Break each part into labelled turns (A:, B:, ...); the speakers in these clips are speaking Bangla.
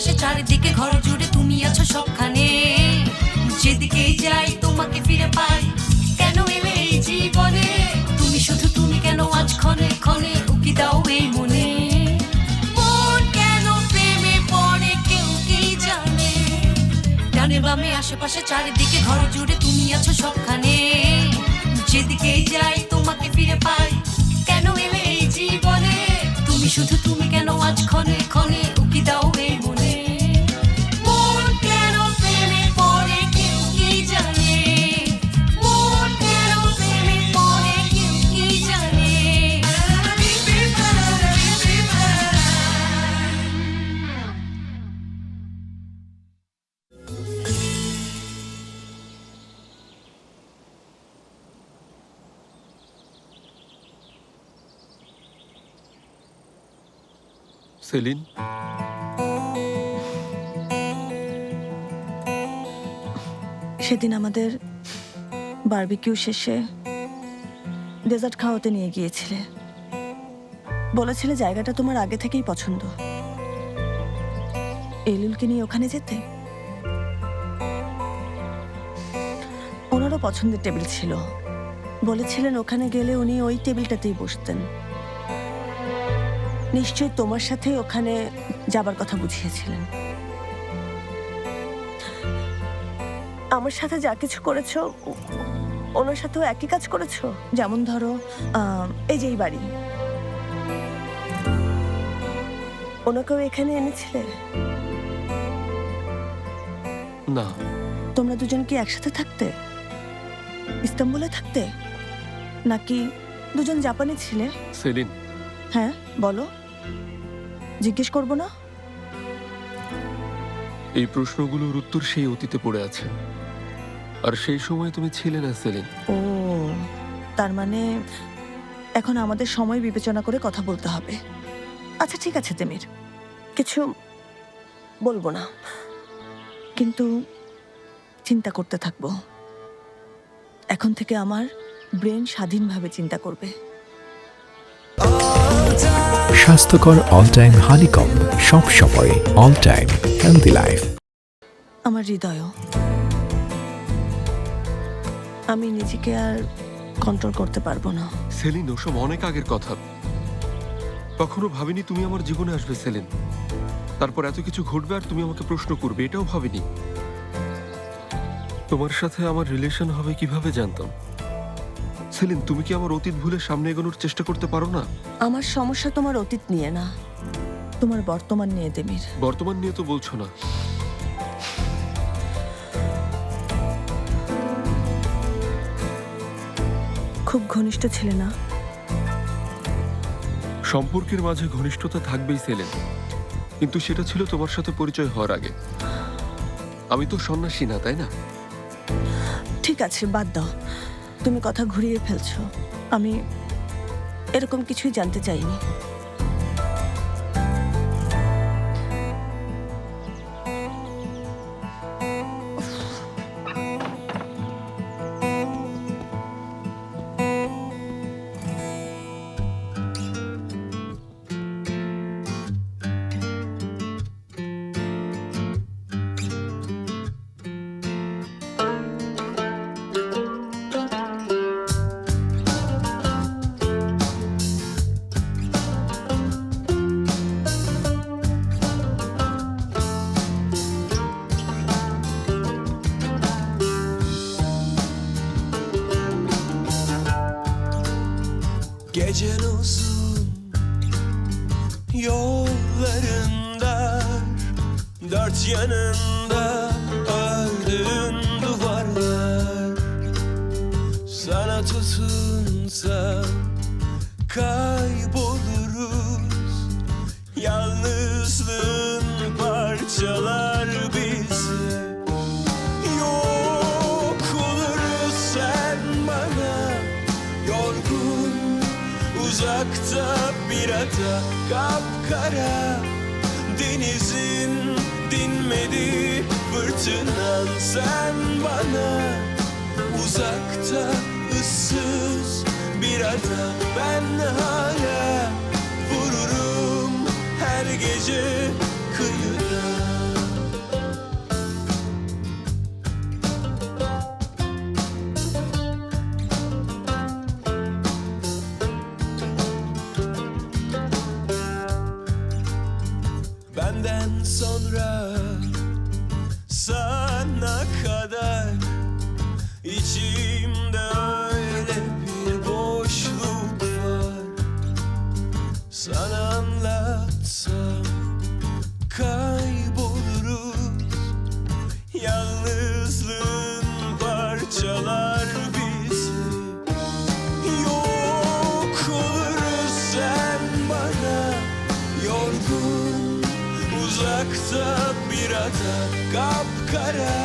A: আশেপাশে চারিদিকে ঘর জুড়ে তুমি আছো সবখানে, যেদিকেই যাই তোমাকে ফিরে পাই। কেন এলে এই জীবনে তুমি, শুধু তুমি কেন আজ ক্ষণে ক্ষণে উকি দাও এই মনে। মন কেন প্রেমে পড়ে কেউ কি জানে, ডানে বামে আশেপাশে চারিদিকে ঘর জুড়ে তুমি আছো সবখানে, যেদিকেই যাই তোমাকে ফিরে পাই। কেন এলে এই জীবনে তুমি, শুধু তুমি কেন আজ ক্ষণে ক্ষণে উকি দাও এই মনে। মন কেন প্রেমে পড়ে কেউ কি জানে, মন কেন প্রেমে পড়ে কেউ কি জানে।
B: সেলিন,
C: সেদিন আমাদের বারবিকিউ শেষে ডেজার্ট খাওয়াতে নিয়ে গিয়েছিলে, বলেছিলে জায়গাটা তোমার আগে থেকেই পছন্দ, এলুলকে নিয়ে ওখানে যেতে। ওনারও পছন্দের টেবিল ছিল, বলেছিলেন ওখানে গেলে উনি ওই টেবিলটাতেই বসতেন। নিশ্চয়ই তোমার সাথে ওখানে যাবার কথা বুঝিয়েছিলেন। আমার সাথে যা কিছু করেছো ওনার সাথেও একই কাজ করেছো। যেমন ধরো এই যে এই বাড়ি, ওনাকেও এখানে এনেছিলে।
B: না।
C: তোমরা দুজন কি একসাথে থাকতে, ইস্তাম্বুলে থাকতে, নাকি দুজন জাপানে ছিলে?
B: সেলিন,
C: হ্যাঁ বলো, জিজ্ঞেস করবো না?
B: এই প্রশ্নগুলোর উত্তর সেই অতীতে পড়ে আছে, আর সেই সময় তুমি ছিলে না সেলিন।
C: ও, তার মানে এখন আমাদের সময় বিবেচনা করে কথা বলতে হবে। আচ্ছা ঠিক আছে তেমির, কিছু বলবো না, কিন্তু চিন্তা করতে থাকবো। এখন থেকে আমার ব্রেন স্বাধীনভাবে চিন্তা করবে।
D: স্বাস্থ্যকর অল টাইম হানিকম, সব সময় অল টাইম হেলদি লাইফ।
C: আমার হৃদয়ও, আমি নিজেকে আর কন্ট্রোল করতে পারবো না।
B: সেলিন, ওসব অনেক আগের কথা। কখনো ভাবিনি তুমি আমার জীবনে আসবে সেলিন, তারপর এত কিছু ঘটবে আর তুমি আমাকে প্রশ্ন করবে, এটাও ভাবিনি। তোমার সাথে আমার রিলেশন হবে কিভাবে জানতাম। সেলিন, তুমি কি আমার অতীত ভুলে সামনে এগোনোর চেষ্টা করতে পারো না?
C: আমার সমস্যা তোমার অতীত নিয়ে না, তোমার বর্তমান নিয়ে তেমির।
B: বর্তমান নিয়ে তো বলছো না।
C: খুব ঘনিষ্ঠ ছিলে না?
B: সম্পর্কের মাঝে ঘনিষ্ঠতা থাকবেই সেলিন, কিন্তু সেটা ছিল তোমার সাথে পরিচয় হওয়ার আগে। আমি তো সন্ন্যাসী না, তাই না?
C: ঠিক আছে, বাদ দাও, তুমি কথা ঘুরিয়ে ফেলছো। আমি এরকম কিছুই জানতে চাইনি।
E: Gecen uzun yollarında, dört yanında ördüğün duvarlar. Sana tutunsam kayboluruz, yalnızlığın parçalar bizi. Yok oluruz sen bana, yorgun uzakta bir ada, kapkara denizin dinmedi fırtınan. Sen bana uzakta ıssız bir ada, ben hala vururum her gece kıyıda. sonra sana kadar içimde öyle bir boşluk var. Sana anlatsam kayboluruz. Yalnızlığın parçalar bizi. Yok oluruz sen bana, yorgun uzakta bir ada, kapkara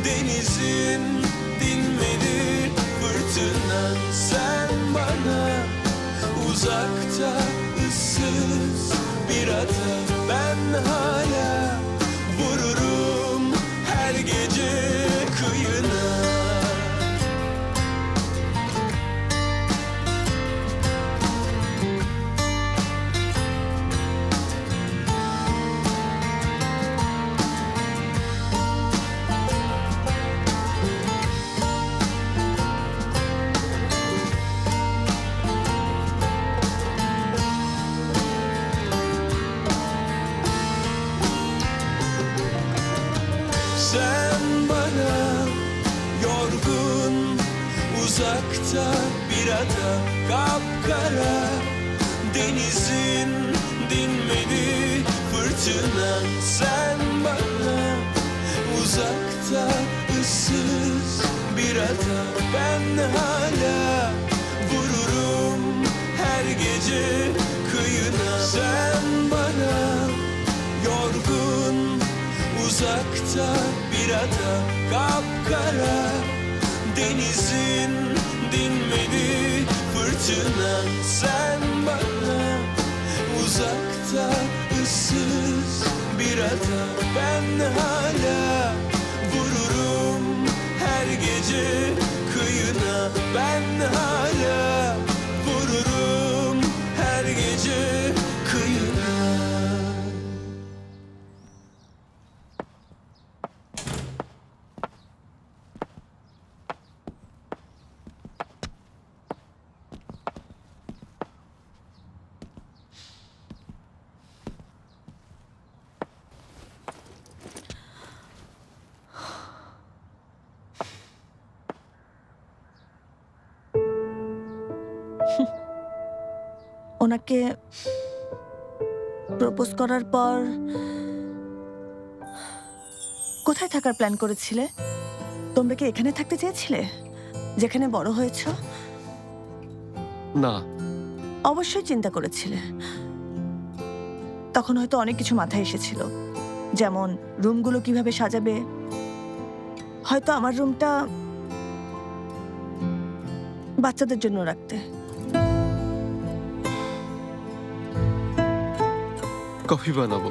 E: denizin dinmedi fırtınan. Sen bana uzakta ıssız bir ada, ben hala vururum her gece kıyına. Sen bana yorgun uzakta bir ada, kapkara denizin dinmedi fırtınan. Sen bana uzakta ıssız bir ada, ben hala vururum her gece kıyına. Sen bana yorgun uzakta bir ada, kapkara denizin dinmedi fırtınan. Sen bana uzakta ıssız bir ada, ben hala vururum her gece kıyına. Ben hala vururum her gece kıyına.
C: ওনাকে প্রপোজ করার পর কোথায় থাকার প্ল্যান করেছিলে? তোমরা কি এখানে থাকতে চেয়েছিলে, যেখানে বড় হয়েছো?
B: না,
C: অবশ্যই চিন্তা করেছিলে। তখন হয়তো অনেক কিছু মাথায় এসেছিল, যেমন রুমগুলো কিভাবে সাজাবে। হয়তো আমার রুমটা বাচ্চাদের জন্য রাখতে।
B: কফি বানাবো।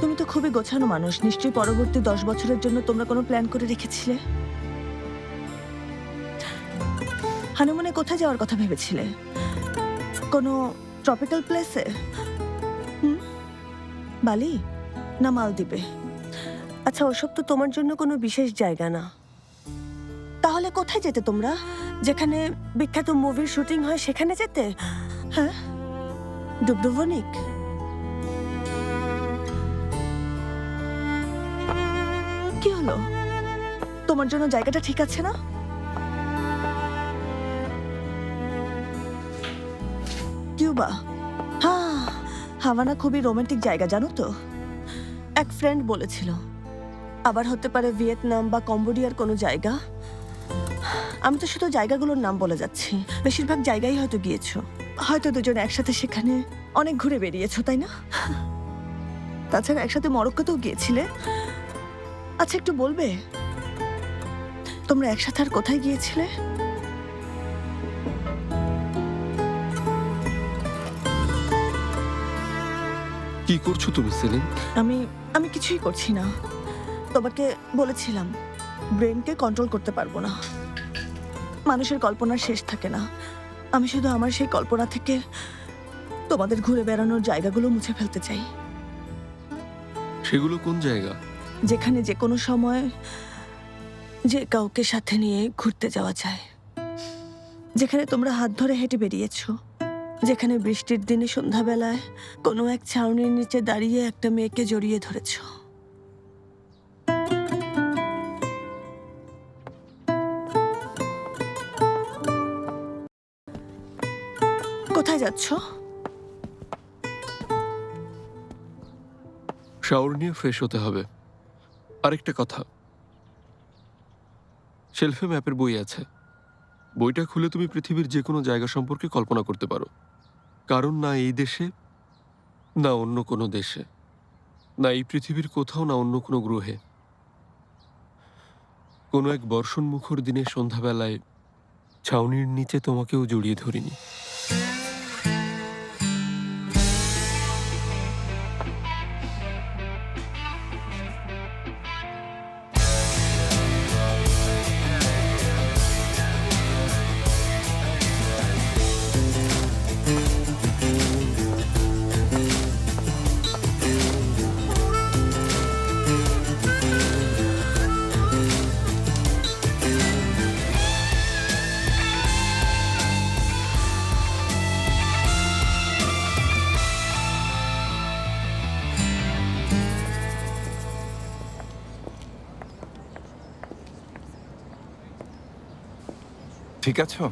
C: তুমি তো খুবই গোছানো মানুষ, নিশ্চয়ই পরবর্তী 10 বছরের জন্য তোমরা কোনো প্ল্যান করে রেখেছিলে। হানিমুনে কোথায় যাওয়ার কথা ভেবেছিলে? কোনো ট্রপিক্যাল প্লেসে? বালি না মালদ্বীপে? আচ্ছা, ওসব তো তোমার জন্য কোনো বিশেষ জায়গা না। তাহলে কোথায় যেতে তোমরা? যেখানে বিখ্যাত মুভির শুটিং হয় সেখানে যেতে? হ্যাঁ, ডুবডুবনিক? কি হলো? তোমার জন্য জায়গাটা ঠিক আছে না? কিউবা? হ্যাঁ, হাভানা খুবই রোমান্টিক জায়গা, জানো তো। এক ফ্রেন্ড বলেছিল। আবার হতে পারে ভিয়েতনাম বা কম্বোডিয়ার কোনো জায়গা। আমি তো শুধু জায়গাগুলোর নাম বলে যাচ্ছি, বেশিরভাগ জায়গায় হয়তো গিয়েছো। হয়তো দুজনে একসাথে সেখানে অনেক ঘুরে বেরিয়েছো, তাই না? তাছাড়া একসাথে মরক্কোতেও গিয়েছিলে। আচ্ছা, একটু বলবে তোমরা একসাথে আর কোথায় গিয়েছিলে?
B: কি করছো তুমি সেলিন?
C: আমি কিছুই করছি না। তোমাকে বলেছিলাম ব্রেনকে কন্ট্রোল করতে পারবো না। মানুষের কল্পনার শেষ থাকে না। আমি শুধু আমার সেই কল্পনা থেকে তোমাদের ঘুরে বেড়ানোর জায়গাগুলো মুছে ফেলতে চাই,
B: সেগুলো কোন জায়গা?
C: যেখানে যে কোনো সময় যে কাউকে সাথে নিয়ে ঘুরতে যাওয়া যায়, যেখানে তোমরা হাত ধরে হেঁটে বেরিয়েছো, যেখানে বৃষ্টির দিনে সন্ধ্যাবেলায় কোনো এক ছাউনির নিচে দাঁড়িয়ে একটা মেয়েকে জড়িয়ে ধরেছো। কোথায় যাচ্ছ?
B: শাওয়ার নিয়ে ফ্রেশ হতে হবে। আরেকটা কথা, শেলফে ম্যাপের বই আছে। বইটা খুলে তুমি পৃথিবীর যে কোনো জায়গা সম্পর্কে কল্পনা করতে পারো। কারণ না এই দেশে, না অন্য কোনো দেশে, না এই পৃথিবীর কোথাও, না অন্য কোনো গ্রহে, কোনো এক বর্ষণ মুখর দিনে সন্ধ্যাবেলায় ছাউনির নিচে তোমাকেও জড়িয়ে ধরিনি।
F: ঠিক আছো?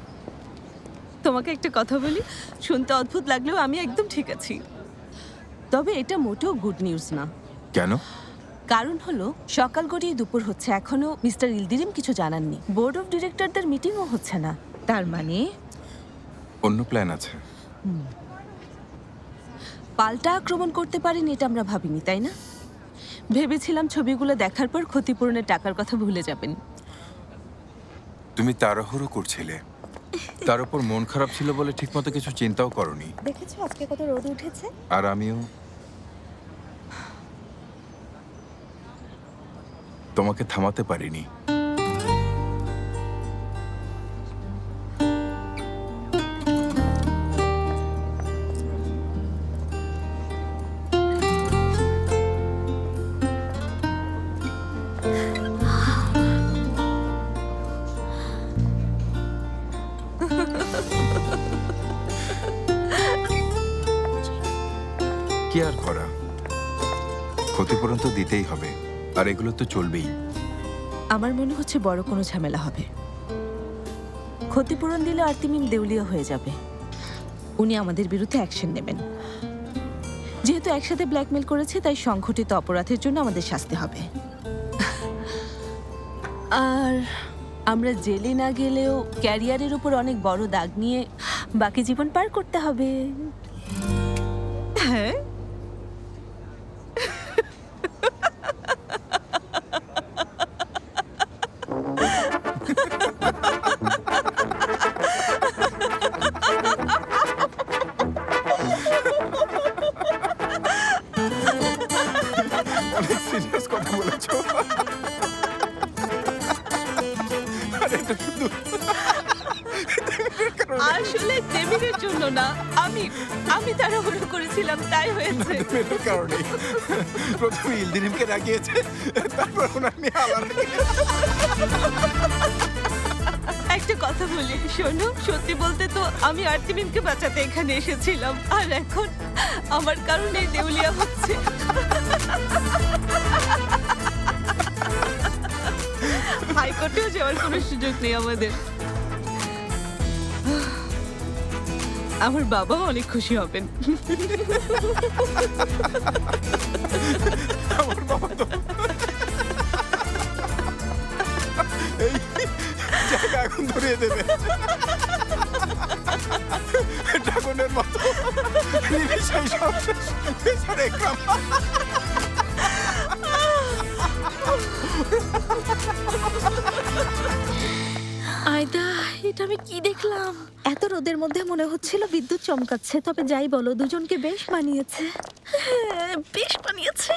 G: তোমাকে একটা কথা বলি, শুনতে অদ্ভুত লাগলেও আমি একদম ঠিক আছি। তবে এটা মোটেও গুড নিউজ না।
F: কেন?
G: কারণ হলো সকাল গড়িয়ে দুপুর হচ্ছে, এখনো মিস্টার ইলদিরিম কিছু জানাননি। বোর্ড অফ ডিরেক্টরদের মিটিংও হচ্ছে না। তার মানে
F: অন্য প্ল্যান আছে।
G: পাল্টা আক্রমণ করতে পারেন এটা আমরা ভাবিনি, তাই না? ভেবেছিলাম ছবিগুলো দেখার পর ক্ষতিপূরণের টাকার কথা ভুলে যাবেন।
F: তুমি তাড়াহুড়ো করছিলে, তার উপর মন খারাপ ছিল বলে ঠিকমতো কিছু চিন্তাও করনি।
C: দেখেছো আজকে কত রোদ উঠেছে?
F: আর আমিও তোমাকে থামাতে পারিনি। কি আর করা, ক্ষতিপূরণ তো দিতেই হবে, আর এগুলো তো চলবেই।
G: আমার মনে হচ্ছে বড় কোনো ঝামেলা হবে। ক্ষতিপূরণ দিলে আর্তিমিম দেউলিয়া হয়ে যাবে। উনি আমাদের বিরুদ্ধে অ্যাকশন নেবেন। যেহেতু একসাথে ব্ল্যাকমেল করেছে, তাই সংঘটিত অপরাধের জন্য আমাদের শাস্তি হবে। আর আমরা জেলে না গেলেও ক্যারিয়ারের উপর অনেক বড় দাগ নিয়ে বাকি জীবন পার করতে হবে। হ্যাঁ,
F: সিরিয়াস কথা বলেছো। আর এটা শুধু
G: আসলে দেবীর জন্য না, আমি তাড়াহুড়ো করেছিলাম, তাই হয়েছে।
F: মেয়েটার কারণে প্রথমে ইলদিরিমকে রাগিয়েছে, তারপর ওনার মেয়ে আলাদাকে।
G: একটা কথা বলি, শোনো, সত্যি বলতে তো আমি আর্তিমিমকে বাঁচাতে এখানে এসেছিলাম, আর এখন আমার কারণে দেউলিয়া হচ্ছে। হাইকোর্টেও যাওয়ার কোনো সুযোগ নেই আমাদের। আমার বাবাও অনেক খুশি হবেন।
F: আমার বাবা তো এই জায়গা এখন ধরিয়ে দেবে ড্রাগনের মতো। নিমিষেই সব শেষ, বেচারা একরাম।
H: আয়দা, এটা আমি কি দেখলাম? এত রোদের মধ্যে মনে হচ্ছিল বিদ্যুৎ চমকাচ্ছে। তবে যাই বলো, দুজনকে বেশ মানিয়েছে। হ্যাঁ, বেশ মানিয়েছে।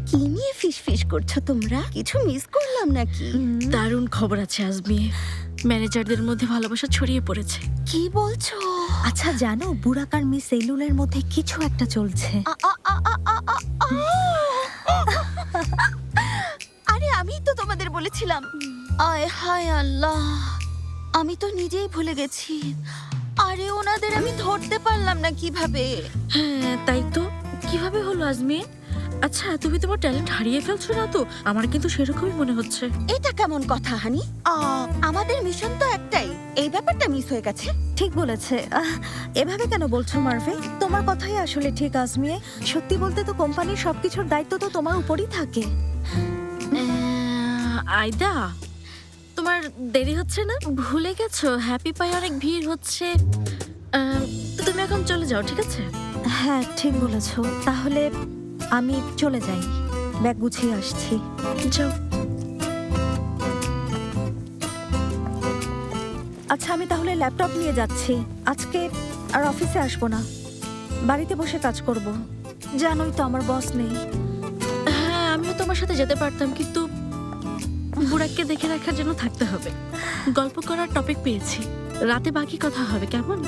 H: কি নিয়ে ফিসফিস করছো তোমরা? কিছু মিস করলাম নাকি? দারুণ খবর আছে আজমি। ম্যানেজারদের মধ্যে ভালোবাসা ছড়িয়ে পড়েছে।
I: কি বলছো?
H: আচ্ছা জানো, বুরাক আর মিস সেলুলের মধ্যে কিছু একটা চলছে।
I: আরে আমি তো তোমাদের বলেছিলাম। আয় হায় আল্লাহ, আমি তো নিজেই ভুলে গেছি। আরে ওনাদের আমি ধরতে পারলাম না কিভাবে।
H: হ্যাঁ তাই তো, কিভাবে হলো আজমি? আচ্ছা তুমি তোমার ট্যালেন্ট হারিয়ে ফেলছো না তো? আমার কিন্তু সেরকমই মনে হচ্ছে।
I: এটা কেমন কথা হানি? আমাদের মিশন তো একটাই, এই ব্যাপারটা মিস হয়ে গেছে।
C: ঠিক বলেছে। এভাবে কেন বলছো মার্ভে? তোমার কথাই আসলে ঠিক আজমিয়ে। সত্যি বলতে তো কোম্পানির সবকিছুর দায়িত্ব তো তোমার উপরই থাকে।
H: আয়দা, তোমার দেরি হচ্ছে না? ভুলে গেছো হ্যাপি পায়ে অনেক ভিড় হচ্ছে। তো তুমি এখন চলে যাও, ঠিক আছে?
C: হ্যাঁ ঠিক বলেছো। তাহলে আমি চলে যাই, ব্যাগ গুছিয়ে আসছি।
H: যাও।
C: আচ্ছা আমি তাহলে ল্যাপটপ নিয়ে যাচ্ছি। আজকে আর অফিসে আসবো না, বাড়িতে বসে কাজ করব। জানোই তো আমার বস নেই।
H: হ্যাঁ আমিও তোমার সাথে যেতে পারতাম, কিন্তু বুড়াককে দেখে রাখার জন্য থাকতে হবে। গল্প করার টপিক পেয়েছি, রাতে বাকি কথা হবে, কেমন?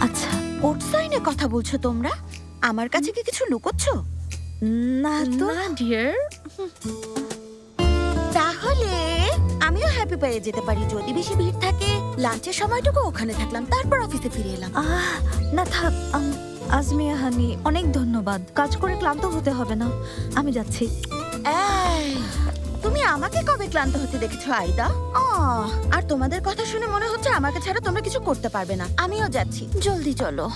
C: আচ্ছা।
I: পোর্টসাইনে কথা বলছো তোমরা? আমার কাছে কি কিছু লুকোচ্ছ?
C: না তো।
H: না ডিয়ার।
I: তাহলে আমিও হ্যাপি পেয়ে যেতে পারি। যদি বেশি ভিড় থাকে, লাঞ্চের সময়টুকু ওখানে থাকলাম, তারপর অফিসে ফিরে এলাম।
C: না থাক। আজমিয়া হানি, অনেক ধন্যবাদ। কাজ করে ক্লান্ত হতে হবে না, আমি যাচ্ছি।
I: এই, তুমি আমাকে কবে ক্লান্ত হতে দেখেছো আইদা? আর তোমাদের কথা শুনে মনে হচ্ছে আমাকে ছাড়া তোমরা কিছু করতে পারবে না। আমিও যাচ্ছি, জলদি চলো।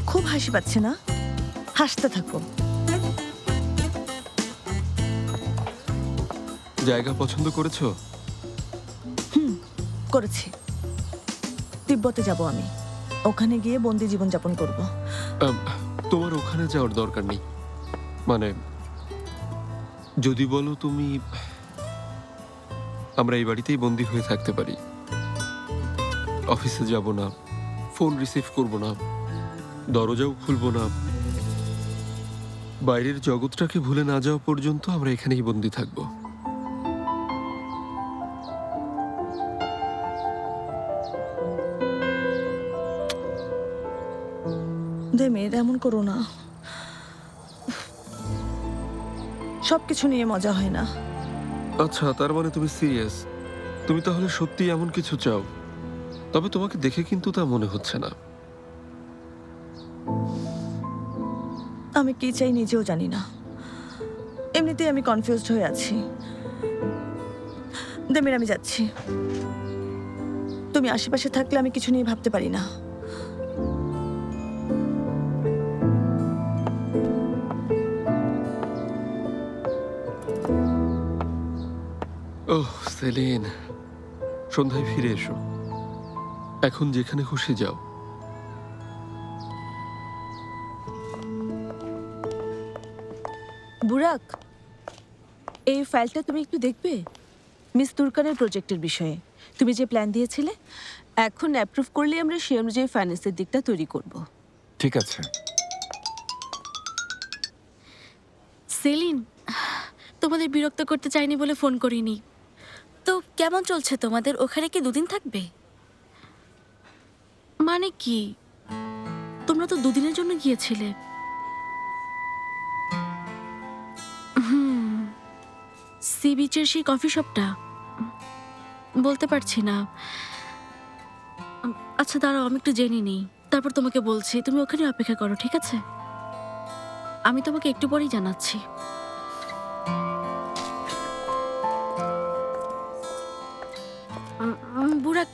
C: খুব হাসি পাচ্ছে না? হাসতে থাকো।
B: জায়গা পছন্দ করেছো?
C: করেছি। তিব্বতে যাব আমি। ওখানে গিয়ে বন্দি জীবনযাপন করব।
B: তোমার ওখানে যাওয়ার দরকার নেই। মানে যদি বলো তুমি, আমরা এই বাড়িতেই বন্দি হয়ে থাকতে পারি। অফিসে যাব না, ফোন রিসিভ করব না, দরজাও খুলব না। বাইরের জগৎটাকে ভুলে না যাওয়া পর্যন্ত আমরা এখানেই বন্দি থাকব।
C: দেমির, এমন করো না। সবকিছু নিয়ে মজা হয় না।
B: আচ্ছা তার মানে তুমি সিরিয়াস? তুমি তাহলে সত্যি এমন কিছু চাও? তবে তোমাকে দেখে কিন্তু তা মনে হচ্ছে না।
C: আমি কি চাই নিজেও জানি না। এমনিতেই আমি কনফিউজড হয়ে আছি। দেমির, আমি যাচ্ছি। তুমি আশেপাশে থাকলে আমি কিছু নিয়ে ভাবতে পারি না।
B: ওহ সেলিন, সন্ধ্যায় ফিরে এসো। এখন যেখানে খুশি যাও।
G: বুরাক, এই ফাইলটা তুমি একটু দেখবে? মিস তুর্কানের প্রজেক্টের বিষয়ে তুমি যে প্ল্যান দিয়েছিলে, এখন অ্যাপ্রুভ করলে আমরা সেই অনুযায়ী ফাইন্যান্সের দিকটা তৈরি করব।
F: ঠিক আছে।
H: সেলিন, তোমাদের বিরক্ত করতে চাইনি বলে ফোন করিনি। তো কেমন চলছে তোমাদের? ওখানে কি দুদিন থাকবে? মানে কি, তোমরা তো দুদিনের জন্য গিয়েছিলে। সি বিচের সেই কফি শপটা? বলতে পারছি না। আচ্ছা দাঁড়াও, আমি একটু জেনে নিই, তারপর তোমাকে বলছি। তুমি ওখানে অপেক্ষা করো, ঠিক আছে? আমি তোমাকে একটু পরেই জানাচ্ছি। বুরাক,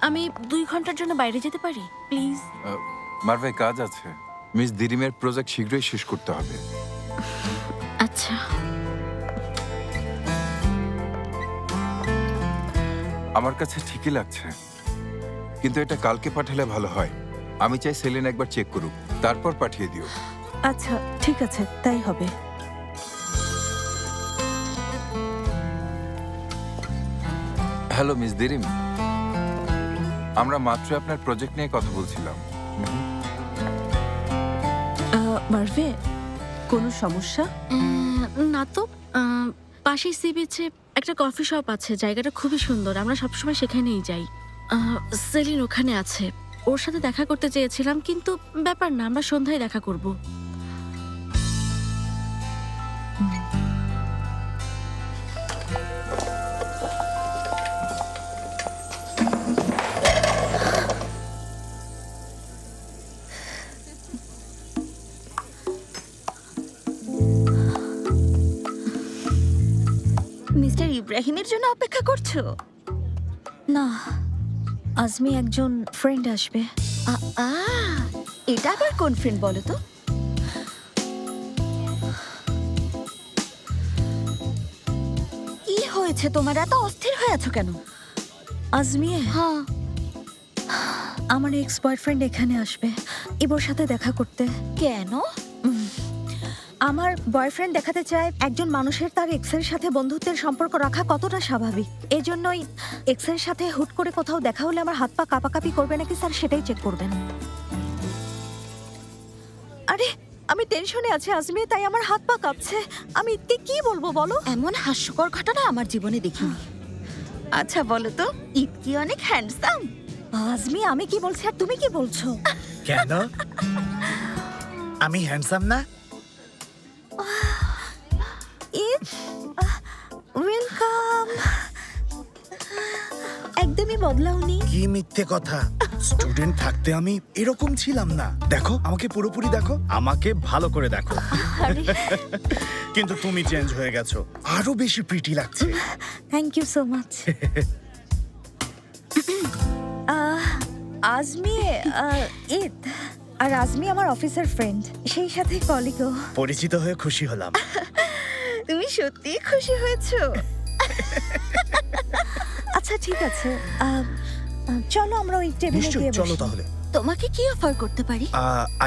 H: আমি 2 ঘন্টার জন্য বাইরে যেতে পারি প্লিজ?
F: মারভে, কাজ আছে। মিস দিরিমের প্রজেক্ট শীঘ্রই শেষ করতে হবে।
H: আচ্ছা।
F: আমার কাছে ঠিকই লাগছে, কিন্তু এটা কালকে পাঠালে ভালো হয়। আমি চাই সেলিন একবার চেক করুক, তারপর পাঠিয়ে দিও।
G: আচ্ছা ঠিক আছে, তাই হবে।
F: হ্যালো মিস দিরিম, আমরা মাত্র আপনার প্রজেক্ট নিয়ে কথা বলছিলাম।
G: মারভে, কোনো সমস্যা?
H: না তো, পাশেই সি বিচে একটা কফি শপ আছে, জায়গাটা খুবই সুন্দর, আমরা সবসময় সেখানেই যাই। সেলিন ওখানে আছে, ওর সাথে দেখা করতে চেয়েছিলাম, কিন্তু ব্যাপার না, আমরা সন্ধ্যায় দেখা করব।
I: মিস্টার ইব্রাহিমের জন্য অপেক্ষা করছো?
H: না, আজমি একজন ফ্রেন্ড আসবে।
I: এটা আবার কোন ফ্রেন্ড বলো তো? কি হয়েছে তোমার, এত অস্থির হয়ে আছো কেন?
H: আজমি,
I: হ্যাঁ,
H: আমার এক্স বয়ফ্রেন্ড এখানে আসবে ইবোর সাথে দেখা করতে।
I: কেন?
H: আমার বয়ফ্রেন্ড দেখাতে চায় একজন মানুষের তার এক্সের সাথে বন্ধুত্বের সম্পর্ক রাখা কতটা স্বাভাবিক। এজন্যই এক্সের সাথে হুট করে কোথাও দেখা হলে আমার হাত পা কাঁপাকাঁপি করবে নাকি স্যার সেটাই চেক করবেন। আরে আমি টেনশনে আছি আজমি, তাই আমার হাত পা কাঁপছে। আমি কি বলবো বলো?
I: এমন হাস্যকর ঘটনা আমার জীবনে দেখিনি। আচ্ছা বলো তো, ঈদ কি অনেক হ্যান্ডসাম?
H: আজমি, আমি কি বলছি আর তুমি কি বলছো?
J: কেন আমি হ্যান্ডসাম না?
H: ওয়েলকাম। একদমই বদলাওনি।
J: কি মিথ্যে কথা, স্টুডেন্ট থাকতে আমি এরকম ছিলাম না। দেখো আমাকে পুরোপুরি দেখো, আমাকে ভালো করে দেখো। কিন্তু তুমি চেঞ্জ হয়ে গেছো, আরো বেশি প্রিটি লাগছে।
H: Thank you so much. Azmi, Eid আর আজমি আমার অফিসের ফ্রেন্ড, সেই সাথে কলিগও।
J: পরিচিত হয়ে খুশি হলাম।
I: তুমি সত্যি খুশি হয়েছো?
H: আচ্ছা ঠিক আছে, চলো আমরা ওই টেবিলে
J: নিশ্চয়ই,
H: গিয়ে
J: চলো
H: বসি।
J: তাহলে।
I: তোমাকে কি অফার করতে পারি?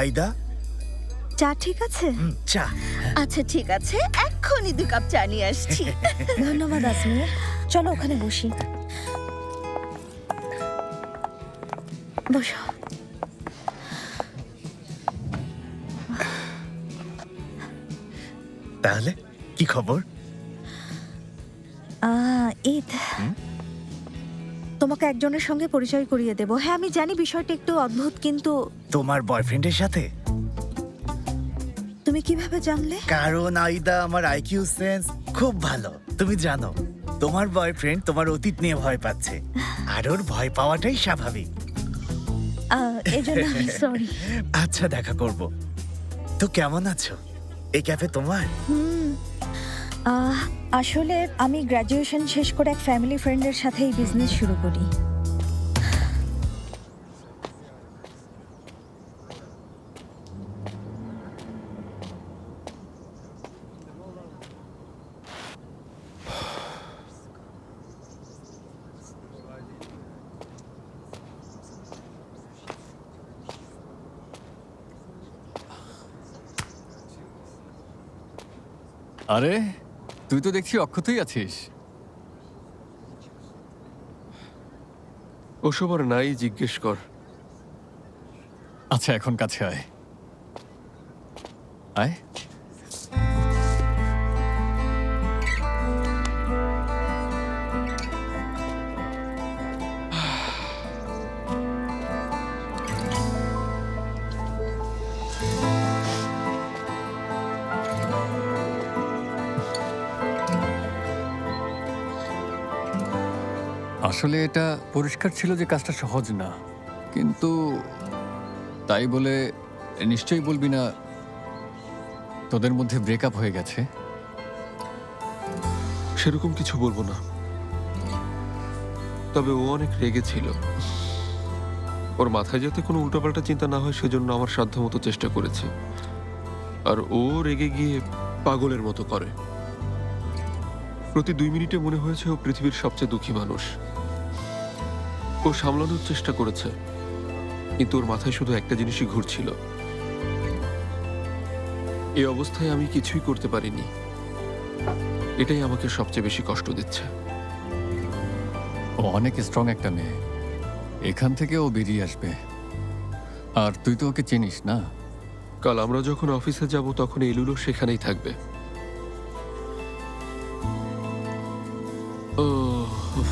J: আইদা,
H: চা ঠিক আছে?
J: চা।
I: আচ্ছা ঠিক আছে, এক্ষুনি 2 কাপ চা নিয়ে আসছি।
H: ধন্যবাদ আজমি, চলো ওখানে বসি। বসো।
J: তাহলে কি খবর?
H: ঈদ, তোমাকে একজনের সঙ্গে পরিচয় করিয়ে দেব। হ্যাঁ আমি জানি বিষয়টা একটু অদ্ভুত, কিন্তু
J: তোমার বয়ফ্রেন্ডের সাথে?
H: তুমি কিভাবে জানলে?
J: কারণ আইদা, আমার আইকিউ সেন্স খুব ভালো। তুমি জানো তোমার বয়ফ্রেন্ড তোমার অতীত নিয়ে ভয় পাচ্ছে, আর ওর ভয় পাওয়াটাই স্বাভাবিক।
H: এজন্য আমি সরি।
J: আচ্ছা দেখা করব। তো কেমন আছো? এই ক্যাফে তোমার?
H: আসলে আমি গ্র্যাজুয়েশন শেষ করে এক ফ্যামিলি ফ্রেন্ডের সাথে এই বিজনেস শুরু করি।
K: আরে তুই তো দেখছি অক্ষতই আছিস।
B: ওসব আর নাই, জিজ্ঞেস কর।
K: আচ্ছা এখন কাছে আয়। আয়। আসলে এটা পরিষ্কার ছিল যে কাজটা সহজ না, কিন্তু তাই বলে নিশ্চয়ই বলবি না তোদের মধ্যে ব্রেকআপ হয়ে গেছে।
B: সেরকম কিছু বলবো না, তবে ও অনেক রেগে ছিল। ওর মাথায় যাতে কোনো উল্টোপাল্টা চিন্তা না হয় সেজন্য আমার সাধ্যমতো চেষ্টা করেছি। আর ও রেগে গিয়ে পাগলের মতো করে। প্রতি 2 মিনিটে মনে হয়েছে ও পৃথিবীর সবচেয়ে দুঃখী মানুষ। ও সামলানোর চেষ্টা করেছে, কিন্তু ওর মাথায় শুধু একটা জিনিসই ঘুরছিল। এই অবস্থায় আমি কিছুই করতে পারিনি। এটাই আমাকে সবচেয়ে বেশি কষ্ট দিচ্ছে।
K: ও অনেক স্ট্রং একটা মেয়ে, এখান থেকে ও বেরিয়ে আসবে। আর তুই তো ওকে চিনিস না।
B: কাল আমরা যখন অফিসে যাব তখন এলুলও সেখানেই থাকবে। উফ।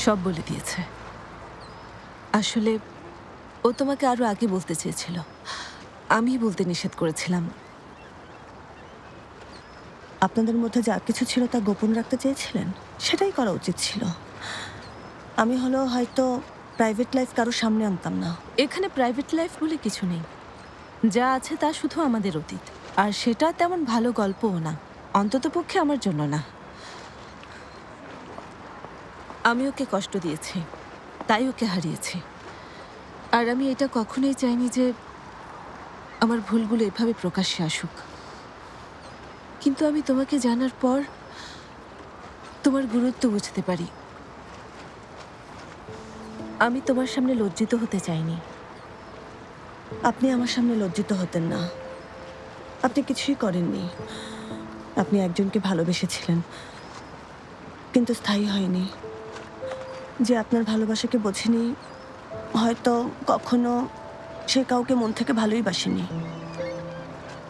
G: সব বলে দিয়েছে। আসলে ও তোমাকে আরো আগে বলতে চেয়েছিল, আমি বলতে নিষেধ করেছিলাম।
C: আপনাদের মধ্যে যা কিছু ছিল তা গোপন রাখতে চেয়েছিলেন, সেটাই করা উচিত ছিল। আমি হলেও হয়তো প্রাইভেট লাইফ কারো সামনে আনতাম না।
G: এখানে প্রাইভেট লাইফ বলে কিছু নেই, যা আছে তা শুধু আমাদের অতীত। আর সেটা তেমন ভালো গল্পও না, অন্ততপক্ষে আমার জন্য না। আমি ওকে কষ্ট দিয়েছি, তাই ওকে হারিয়েছি। আর আমি এটা কখনোই চাইনি যে আমার ভুলগুলো এভাবে প্রকাশ্যে আসুক। কিন্তু আমি তোমাকে জানার পর তোমার গুরুত্ব বুঝতে পারি। আমি তোমার সামনে লজ্জিত হতে চাইনি।
C: আপনি আমার সামনে লজ্জিত হতেন না। আপনি কিছুই করেননি। আপনি একজনকে ভালোবেসেছিলেন, কিন্তু স্থায়ী হয়নি। যে আপনার ভালোবাসাকে বোঝেনি, হয়তো কখনো সে কাউকে মন থেকে ভালোই বাসেনি।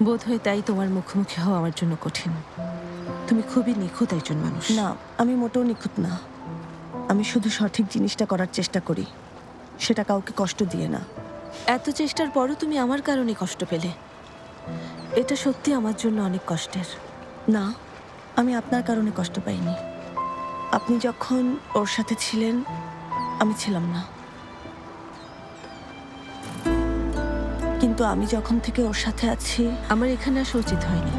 G: বোধহয় তাই তোমার মুখোমুখি হওয়া আমার জন্য কঠিন। তুমি খুবই নিখুঁত একজন মানুষ।
C: না, আমি মোটেও নিখুঁত না। আমি শুধু সঠিক জিনিসটা করার চেষ্টা করি, সেটা কাউকে কষ্ট দিয়ে না।
G: এত চেষ্টার পরও তুমি আমার কারণে কষ্ট পেলে, এটা সত্যি আমার জন্য অনেক কষ্টের।
C: না, আমি আপনার কারণে কষ্ট পাইনি। আপনি যখন ওর সাথে ছিলেন, আমি ছিলাম না। কিন্তু আমি যখন থেকে ওর সাথে আছি,
G: আমার এখানে আসা উচিত হয়নি।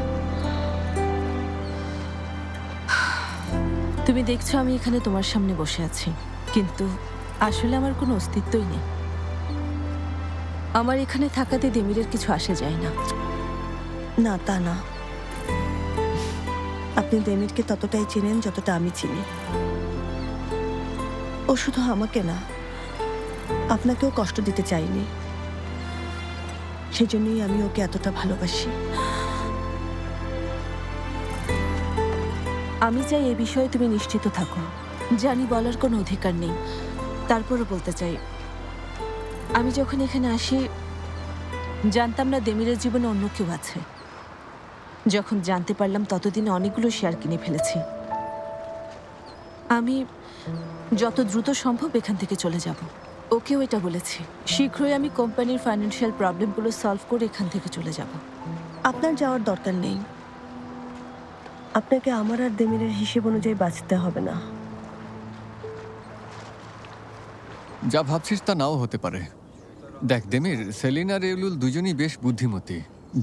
G: তুমি দেখছো আমি এখানে তোমার সামনে বসে আছি, কিন্তু আসলে আমার কোনো অস্তিত্বই নেই। আমার এখানে থাকাতে দেমিরের কিছু আসে যায় না।
C: না, তা না। আপনি দেমিরকে ততটাই চেনেন যতটা আমি চিনি। ও শুধু আমাকে না, আপনাকেও কষ্ট দিতে চাইনি। সেজন্যই আমি ওকে এতটা ভালোবাসি।
G: আমি চাই এ বিষয়ে তুমি নিশ্চিত থাকো। জানি বলার কোনো অধিকার নেই, তারপরও বলতে চাই, আমি যখন এখানে আসি জানতাম না দেমিরের জীবনে অন্য কেউ আছে। যখন জানতে পারলাম ততদিনে অনেকগুলো শেয়ার কিনে ফেলেছি। আমি যত দ্রুত সম্ভব এখান থেকে চলে যাব। ওকেও এটা বলেছি, শীঘ্রই আমি কোম্পানির ফাইন্যান্সিয়াল প্রবলেমগুলো সলভ করে এখান থেকে চলে যাব।
C: আপনার যাওয়ার দরকার নেই। আপনাকে আমার আর দেমিরের হিসেব অনুযায়ী বাঁচতে হবে না।
K: যা ভাবছিস তা নাও হতে পারে। দেখ দেমির, সেলিন আর এলুল দুজনই বেশ বুদ্ধিমতী।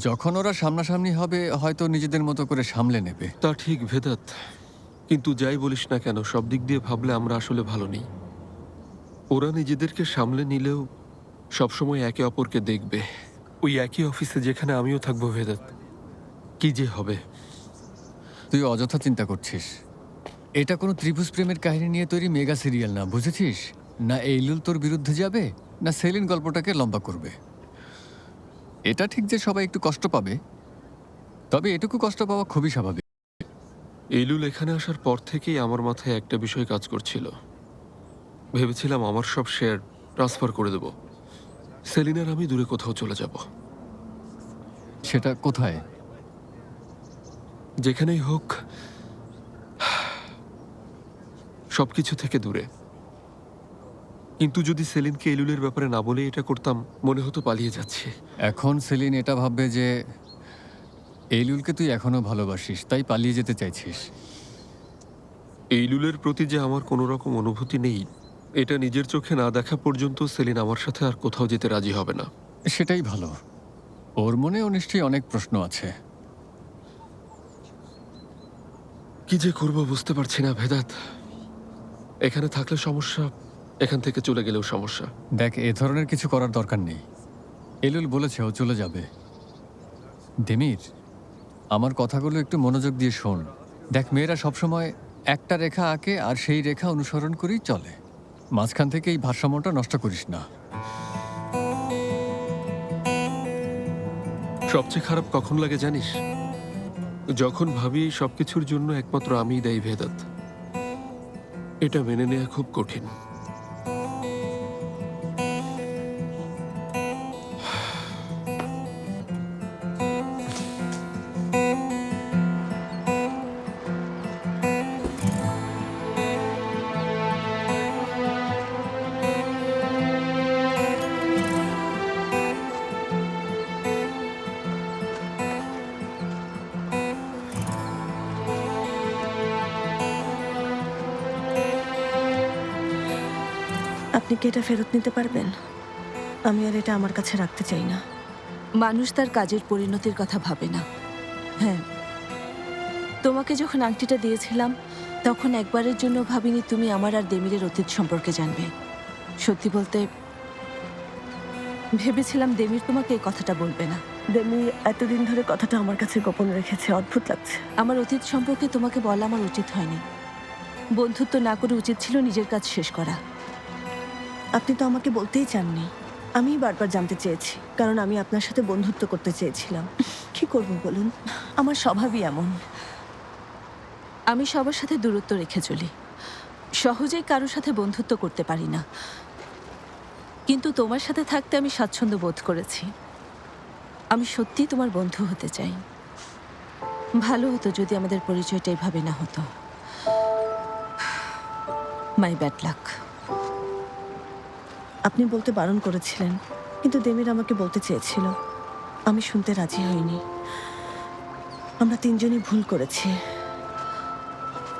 K: যখন ওরা সামনাসামনি হবে হয়তো নিজেদের মতো করে সামলে নেবে।
B: তা ঠিক ভেদাত, কিন্তু যাই বলিস না কেন, সব দিক দিয়ে ভাবলে আমরা আসলে ভালো নেই। ওরা নিজেদেরকে সামলে নিলেও সবসময় একে অপরকে দেখবে। ওই একই অফিসে যেখানে আমিও থাকবো ভেদাত, কি যে হবে।
K: তুই অযথা চিন্তা করছিস। এটা কোনো ত্রিভুজ প্রেমের কাহিনী নিয়ে তৈরি মেগা সিরিয়াল না, বুঝেছিস? না এইলুল তোর বিরুদ্ধে যাবে, না সেলিন গল্পটাকে লম্বা করবে। এটা ঠিক যে সবাই একটু কষ্ট পাবে, তবে এটুকু কষ্ট পাওয়া খুবই স্বাভাবিক।
B: এলুল এখানে আসার পর থেকেই আমার মাথায় একটা বিষয় কাজ করছিল। ভেবেছিলাম আমার সব শেয়ার ট্রান্সফার করে দেব, সেলিনার আমি দূরে কোথাও চলে যাব।
K: সেটা কোথায়?
B: যেখানেই হোক, সবকিছু থেকে দূরে। কিন্তু যদি সেলিনকে এলুলের ব্যাপারে না বলে এটা করতাম, মনে হতো পালিয়ে যাচ্ছি।
K: এখন সেলিন এটা ভাববে যে এইলুলকে তুই এখনো ভালোবাসিস, তাই পালিয়ে যেতে চাইছিস।
B: এলুলের প্রতি যে আমার কোনো রকম অনুভূতি নেই, এটা নিজের চোখে না দেখা পর্যন্ত সেলিন আমার সাথে আর কোথাও যেতে রাজি হবে না।
K: সেটাই ভালো। ওর মনেও নিশ্চয়ই অনেক প্রশ্ন আছে।
B: কি যে করব বুঝতে পারছি না ভেদাত। এখানে থাকলে সমস্যা, এখান থেকে চলে গেলেও সমস্যা।
K: দেখ, এ ধরনের কিছু করার দরকার নেই। এলুল বলেছে ও চলে যাবে। দেমির, আমার কথাগুলো একটু মনোযোগ দিয়ে শোন। দেখ, মেয়েরা সবসময় একটা রেখা আঁকে আর সেই রেখা অনুসরণ করেই চলে। মাঝখান থেকে এই ভারসাম্যটা নষ্ট করিস না।
B: সবচেয়ে খারাপ কখন লাগে জানিস? যখন ভাবি সবকিছুর জন্য একমাত্র আমিই দায়ী ভেদাত। এটা মেনে নেওয়া খুব কঠিন।
C: আপনি কি এটা ফেরত নিতে পারবেন? আমি আর এটা আমার কাছে রাখতে চাই না।
G: মানুষ তার কাজের পরিণতির কথা ভাবে না। হ্যাঁ, তোমাকে যখন আংটিটা দিয়েছিলাম তখন একবারের জন্য ভাবিনি তুমি আমার আর দেমিরের অতীত সম্পর্কে জানবে। সত্যি বলতে ভেবেছিলাম দেমির তোমাকে এই কথাটা বলবে না।
C: দেমি এতদিন ধরে কথাটা আমার কাছে গোপন রেখেছে, অদ্ভুত লাগছে।
G: আমার অতীত সম্পর্কে তোমাকে বলা আমার উচিত হয়নি। বন্ধুত্ব না করে উচিত ছিল নিজের কাজ শেষ করা।
C: আপনি তো আমাকে বলতেই চাননি। আমি বারবার জানতে চেয়েছি, কারণ আমি আপনার সাথে বন্ধুত্ব করতে চেয়েছিলাম। কি করব বলুন, আমার স্বভাবই এমন।
G: আমি সবার সাথে দূরত্ব রেখে চলি, সহজেই কারোর সাথে বন্ধুত্ব করতে পারি না। কিন্তু তোমার সাথে থাকতে আমি স্বাচ্ছন্দ্য বোধ করেছি। আমি সত্যিই তোমার বন্ধু হতে চাই। ভালো হতো যদি আমাদের পরিচয়টা এভাবে না হতো। My bad luck.
C: আপনি বলতে বারণ করেছিলেন, কিন্তু দেমির আমাকে বলতে চেয়েছিল। আমি শুনতে রাজি হইনি। আমরা তিনজনই ভুল করেছি,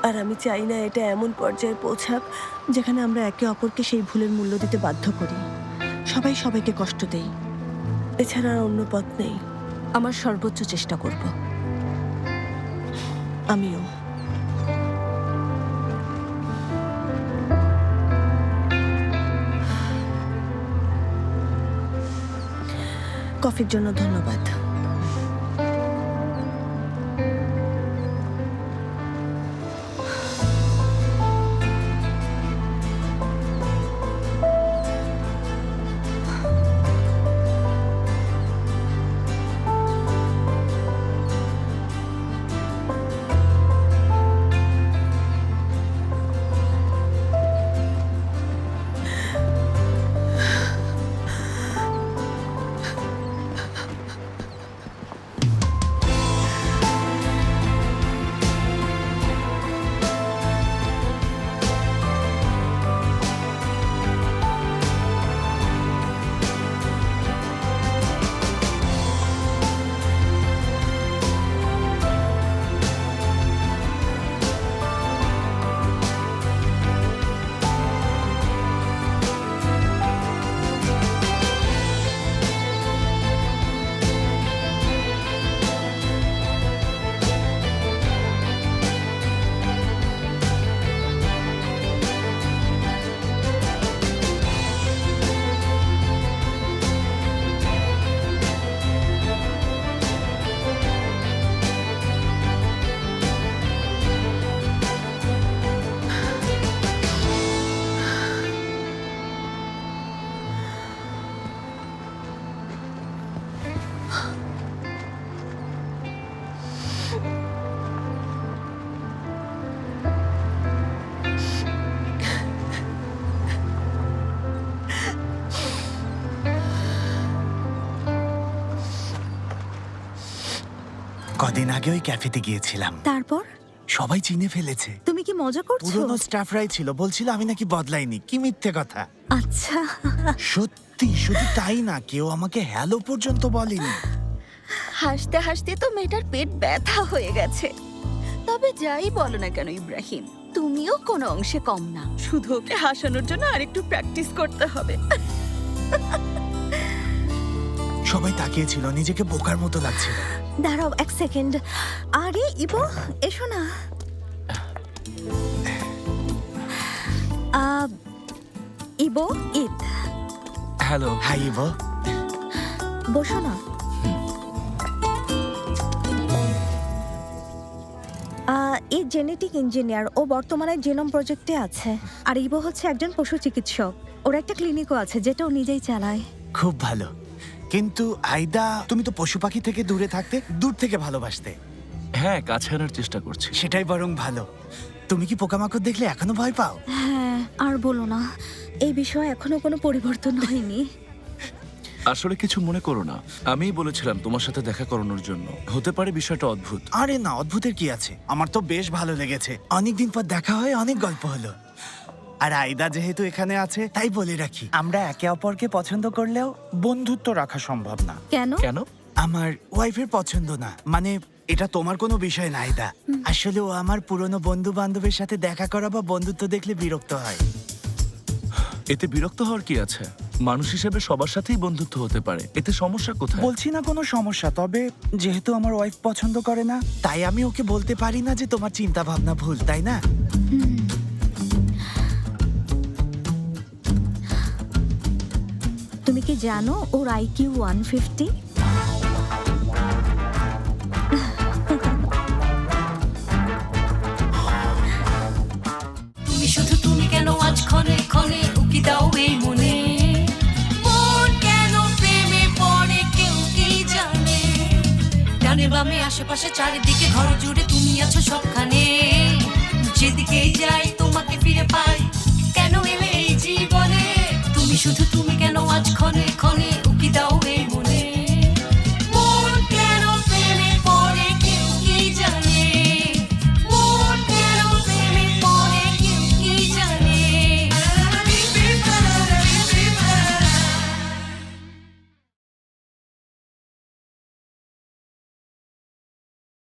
C: আর আমি চাই না এটা এমন পর্যায়ে পৌঁছাক যেখানে আমরা একে অপরকে সেই ভুলের মূল্য দিতে বাধ্য করি। সবাই সবাইকে কষ্ট দেই, এছাড়া আর অন্য পথ নেই।
G: আমার সর্বোচ্চ চেষ্টা করব।
C: আমিও। কফির জন্য ধন্যবাদ।
J: কদিন আগে ওই ক্যাফেতে গিয়েছিলাম,
I: তারপর
J: সবাই চিনে ফেলেছে।
I: তুমি কি মজা করছো?
J: পুরনো স্টাফরাই ছিল, বলছিল আমি নাকি বদলাইনি। কি মিথ্যে কথা।
I: আচ্ছা,
J: সত্যি। শুধু তাই না, কেউ আমাকে হ্যালো পর্যন্ত বলেনি।
I: হাসতে হাসতে তো মেয়েটার পেট ব্যথা হয়ে গেছে। তবে যাই বলো না কেন ইব্রাহিম, তুমিও কোনো অংশে কম না। শুধু ওকে হাসানোর জন্য আরেকটু প্র্যাকটিস করতে হবে।
J: সবাই তাকিয়েছিল, নিজেকে বোকার মতো লাগছিল।
C: দাঁড়াও এক সেকেন্ড। আরে ইবো, এসো না। ইবো, ঈদ।
E: হ্যালো।
J: হাই ইভো।
C: বসো না। এই জেনেটিক ইঞ্জিনিয়ার, ও বর্তমানে জিনোম প্রজেক্টে আছে। আর ইবো হচ্ছে একজন পশু চিকিৎসক। ওর একটা ক্লিনিকও আছে যেটা ও নিজেই চালায়।
J: খুব ভালো। কিন্তু আইদা, তুমি তো পশু পাখি থেকে দূরে থাকতে, দূর থেকে ভালোবাসতে।
E: হ্যাঁ, কাছে আনার চেষ্টা করছি।
J: সেটাই বরং ভালো। তুমি কি পোকামাকড় দেখলে এখনো ভয় পাও?
C: হ্যাঁ, আর বলো না, এই বিষয়ে এখনো কোনো পরিবর্তন হয়নি।
E: আসলে কিছু মনে করো না, আমিই বলেছিলাম তোমার সাথে দেখা করানোর জন্য। হতে পারে বিষয়টা অদ্ভুত।
J: আরে না, অদ্ভুতের কি আছে? আমার তো বেশ ভালো লেগেছে। অনেকদিন পর দেখা হয়, অনেক গল্প হলো। আর আইদা যেহেতু এখানে আছে, তাই বলে রাখি, আমরা একে অপরকে পছন্দ করলেও বন্ধুত্ব রাখা সম্ভব না।
C: কেন?
E: কেন?
J: আমার ওয়াইফের পছন্দ না। মানে এটা তোমার কোনো বিষয় না আইদা। আসলে ও আমার পুরনো বন্ধু বান্ধবের সাথে দেখা করা বা বন্ধুত্ব দেখলে বিরক্ত হয়।
E: এতে বিরক্ত হওয়ার কি আছে? মানুষ হিসেবে সবার সাথেই বন্ধুত্ব হতে পারে, এতে সমস্যা কোথায়?
J: বলছি না কোনো সমস্যা, তবে যেহেতু আমার ওয়াইফ পছন্দ করে না, তাই আমি ওকে বলতে পারি না যে তোমার চিন্তা ভাবনা ভুল, তাই না?
C: তুমি কি জানো ওর আইকিউ 150?
A: তুমি শুধু তুমি কেন আজ ক্ষণে ক্ষণে উকি দাও এই মনে, মন কেন প্রেমে পড়ে কেউ কি জানে। ডানে বামে আশেপাশে চারিদিকে ঘর জুড়ে তুমি আছো সবখানে, যেদিকে যাই তোমাকে ফিরে পাই। কেন এলে এই জীবনে? তুমি শুধু তুমি কেন আজ ক্ষণে ক্ষণে